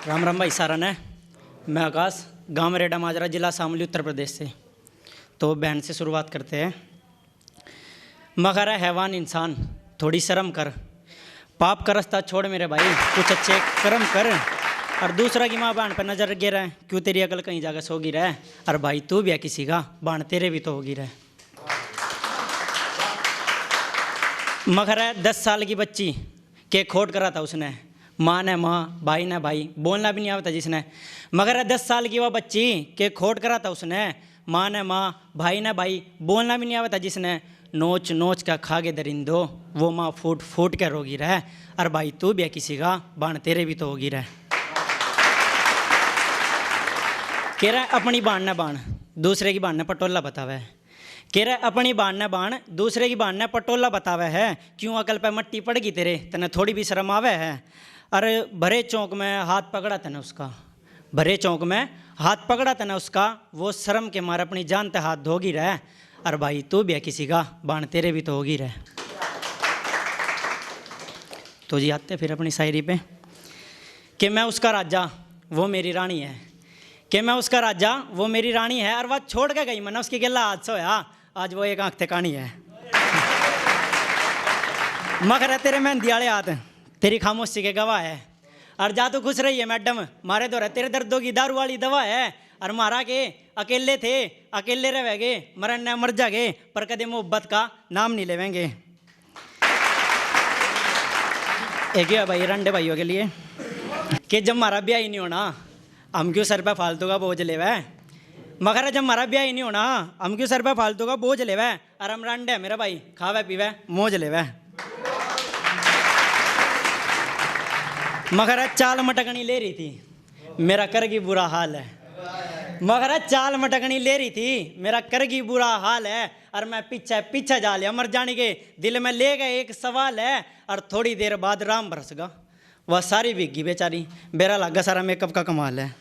राम राम भाई सारन है। मैं आकाश, गांव रेडा माजरा, जिला शामली, उत्तर प्रदेश से। तो बहन से शुरुआत करते हैं। मगर है हैवान इंसान, थोड़ी शर्म कर, पाप का रास्ता छोड़ मेरे भाई, कुछ अच्छे कर्म कर। और दूसरा की माँ बहन पर नजर गिरा है, क्यों तेरी अकल कहीं जाकर सोगी रहे। और भाई तू भी है किसी का, बहन तेरे भी तो होगी रहे। मगर है 10 साल की बच्ची के खोट करा था उसने, माँ ने माँ, भाई ने भाई, बोलना भी नहीं आता जिसने। मगर है 10 साल की वह बच्ची के खोट करा था उसने, माँ ने माँ, भाई ने भाई, बोलना भी नहीं आता जिसने। नोच नोच का खागे दरिंदो, वो माँ फूट फूट के रोगी रहे। और भाई तू भी है किसी का, बाण तेरे भी तो होगी रहे। कह रहा अपनी बाण ने बाण, दूसरे की बाण ने पटोला बतावे। कह रहा अपनी बाण ने बाण, दूसरे की बाण ने पटोला बतावे है। क्यों अकल पे मट्टी पड़ गई तेरे, तने थोड़ी भी शर्म आवे है। अरे भरे चौक में हाथ पकड़ा तने उसका, भरे चौक में हाथ पकड़ा तने उसका, वो शर्म के मारे अपनी जान ते हाथ धोगी रहे। और भाई तू भी है किसी का, बाण तेरे भी तो होगी रहे। तो जी आते फिर अपनी शायरी पे कि मैं उसका राजा वो मेरी रानी है, कि मैं उसका राजा वो मेरी रानी है। और वह छोड़ के गई, मैंने उसकी गिला हाथ सोया, आज वो एक आंख ठिकानी है। मगर है तेरे मेहंदी वाले हाथ, तेरी खामोशी के गवाह है। और जा तू खुश रही है मैडम, मारे दो तेरे दर्दों की दारू वाली दवा है। और मारा के अकेले थे, अकेले रहेंगे, मरन न मर जागे, पर कदे मोहब्बत का नाम नहीं लेवेंगे। एक है भाई रंडे भाइयों के लिए कि जब हमारा ब्याह ही नहीं होना, हम क्यों सर पे फालतू का बोझ लेवे। मगर जब हमारा ब्याह ही नहीं होना, हम क्यों सर पे फालतू का बोझ लेवे। और हम रंडे मेरा भाई, खावे पीवे मौज लेवे। मगर चाल मटकनी ले रही थी, मेरा कर की बुरा हाल है। मगर चाल मटकनी ले रही थी, मेरा कर की बुरा हाल है। और मैं पीछे पीछे जा लिया, मर जाने के दिल में ले गए एक सवाल है। और थोड़ी देर बाद राम बरस गया, वह सारी भीगी बेचारी, बेरा लगा सारा मेकअप का कमाल है।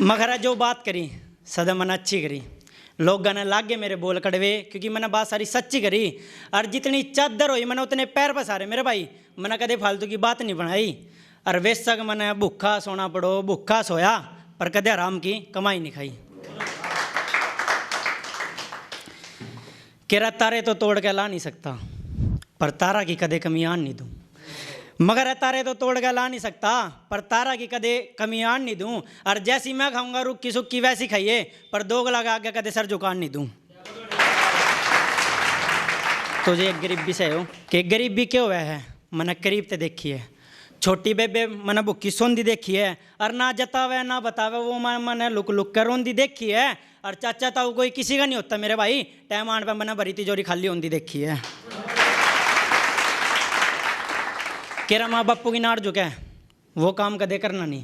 मगर जो बात करी सदा मन अच्छी करी, लोग गाने लागे मेरे बोल कड़वे, क्योंकि मैंने बात सारी सच्ची करी। और जितनी चादर हुई मैंने उतने पैर पसारे मेरे भाई, मैंने कदे फालतू की बात नहीं बनाई। और वेसक मैंने भूखा सोना पड़ो, भूखा सोया, पर कदे आराम की कमाई नहीं खाई। केरा तारे तो तोड़ के ला नहीं सकता, पर तारा की कदे कमी आन नहीं दूँ। मगर तारे तो तोड़ के ला नहीं सकता, पर तारा की कदे कमी आन नहीं दूँ। और जैसी मैं खाऊंगा रुक्की सुक्की वैसी खाइए, पर दोगला के आगे कदे सर झुकान नहीं दूँ। तो ये गरीबी से हो कि गरीबी क्यों हुआ है, मैंने करीब से देखी है। छोटी बेबे मैंने भुक्की सोंदी देखी है, और ना जतावे ना बतावे वो मैंने लुक लुक कर रोंदी देखी है। और चाचा ताऊ कोई किसी का नहीं होता मेरे भाई, टाइम आने पर मैंने भरी तिजोरी खाली होंदी देखी है। केरा माँ बापू की नाड़ झुके वो काम कदे करना नहीं,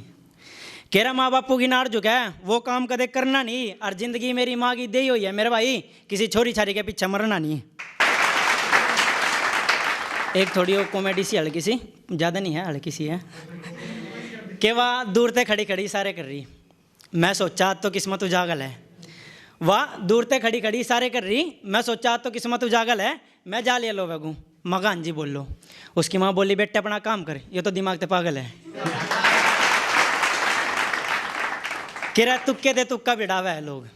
केरा माँ बापू की नाड़ झुके वो काम कदे करना नहीं। और जिंदगी मेरी माँ की दी हुई है मेरे भाई, किसी छोरी छारी के पीछे मरना नहीं। एक थोड़ी वो कॉमेडी सी हल्की सी, ज़्यादा नहीं है, हल्की सी है कि वह दूर से खड़ी खड़ी सारे कर रही, मैं सोचा तो किस्मत उजागल है। वह दूर से खड़ी खड़ी सारे कर रही, मैं सोचा तो किस्मत उजागल है। मैं जा लिया लो वगू, मगान जी बोल लो। उसकी माँ बोली बेटे अपना काम कर, ये तो दिमाग से पागल है। कह रहा तुक्के दे तुक्का बिड़ावे है लोग,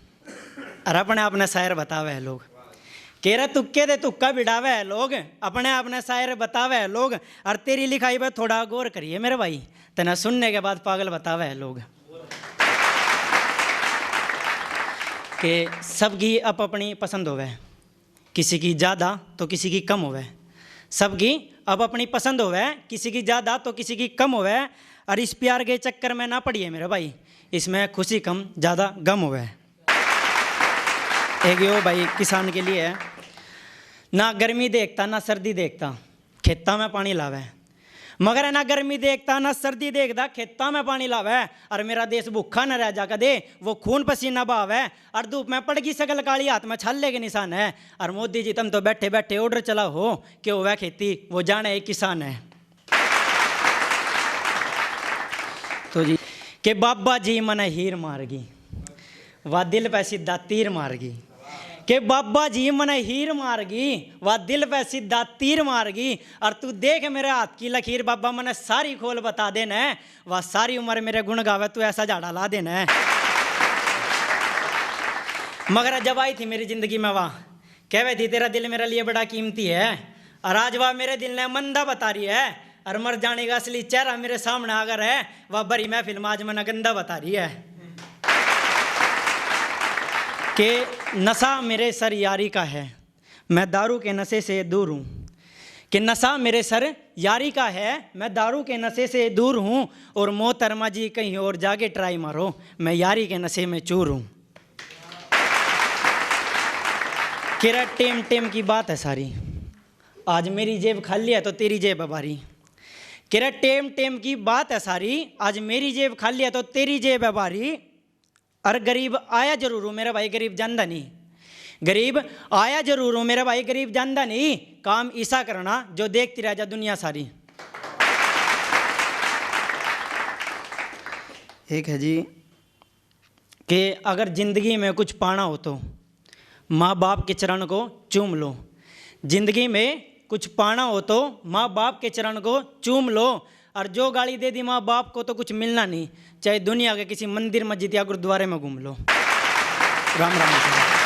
और अपने अपने शायर बतावे है लोग। कह रहा तुक्के दे तुक्का बिड़ावे है लोग, अपने अपने शायर बतावे है लोग। और तेरी लिखाई पर थोड़ा गौर करिए मेरे भाई, तना सुनने के बाद पागल बतावे है लोग। कि सबकी अप अपनी पसंद होवे, किसी की ज़्यादा तो किसी की कम होवे। सबकी अब अपनी पसंद होवे, किसी की ज़्यादा तो किसी की कम होवे। और इस प्यार के चक्कर में ना पड़िए मेरे भाई, इसमें खुशी कम ज़्यादा गम होवे। एक यो भाई किसान के लिए है, ना गर्मी देखता ना सर्दी देखता, खेता में पानी लावे। मगर है ना गर्मी देखता ना सर्दी देखता, खेता में पानी लावे। और मेरा देश भूखा न रह जा कदे, वो खून पसीना बहावे। और धूप में पड़ गई सकल काली, हाथ में छाले के निशान है। और मोदी जी तुम तो बैठे बैठे ऑर्डर चला हो कि वह खेती वो जाने एक किसान है। तो जी कि बाबा जी मन हीर मारगी, वह दिल पे सीधा तीर मारगी। कि बाबा जी मने हीर मारगी वह दिल पे सीधा तीर मारगी। और तू देख मेरे हाथ की लकीर बाबा मने सारी खोल बता देना, वह सारी उम्र मेरे गुण गावे तू ऐसा झाड़ा ला देना। मगर जब आई थी मेरी जिंदगी में वाह कहवे थी तेरा दिल मेरे लिए बड़ा कीमती है, और आज वह मेरे दिल ने मंदा बता रही है, और मर जाने का असली चेहरा मेरे सामने अगर है वह बड़ी महफिल में आज मना गंदा बता रही है। कि नशा मेरे सर यारी का है, मैं दारू के नशे से दूर हूँ। कि नशा मेरे सर यारी का है, मैं दारू के नशे से दूर हूँ, और मोहतरमा जी कहीं और जाके ट्राई मारो, मैं यारी के नशे में चूर हूँ। केरा टेम टेम की बात है सारी, आज मेरी जेब खाली है तो तेरी जेब है भारी। केरा टेम टेम की बात है सारी, आज मेरी जेब खाली है तो तेरी जेब है भारी। और गरीब आया जरूर हूँ मेरा भाई, गरीब जानदा नहीं। गरीब आया जरूर हूँ मेरा भाई, गरीब जानदा नहीं। काम ऐसा करना जो देखती रह जा दुनिया सारी। एक है जी कि अगर जिंदगी में कुछ पाना हो तो माँ बाप के चरण को चूम लो। जिंदगी में कुछ पाना हो तो माँ बाप के चरण को चूम लो, और जो गाली दे दी माँ बाप को तो कुछ मिलना नहीं, चाहे दुनिया के किसी मंदिर मस्जिद या गुरुद्वारे में घूम लो। राम राम।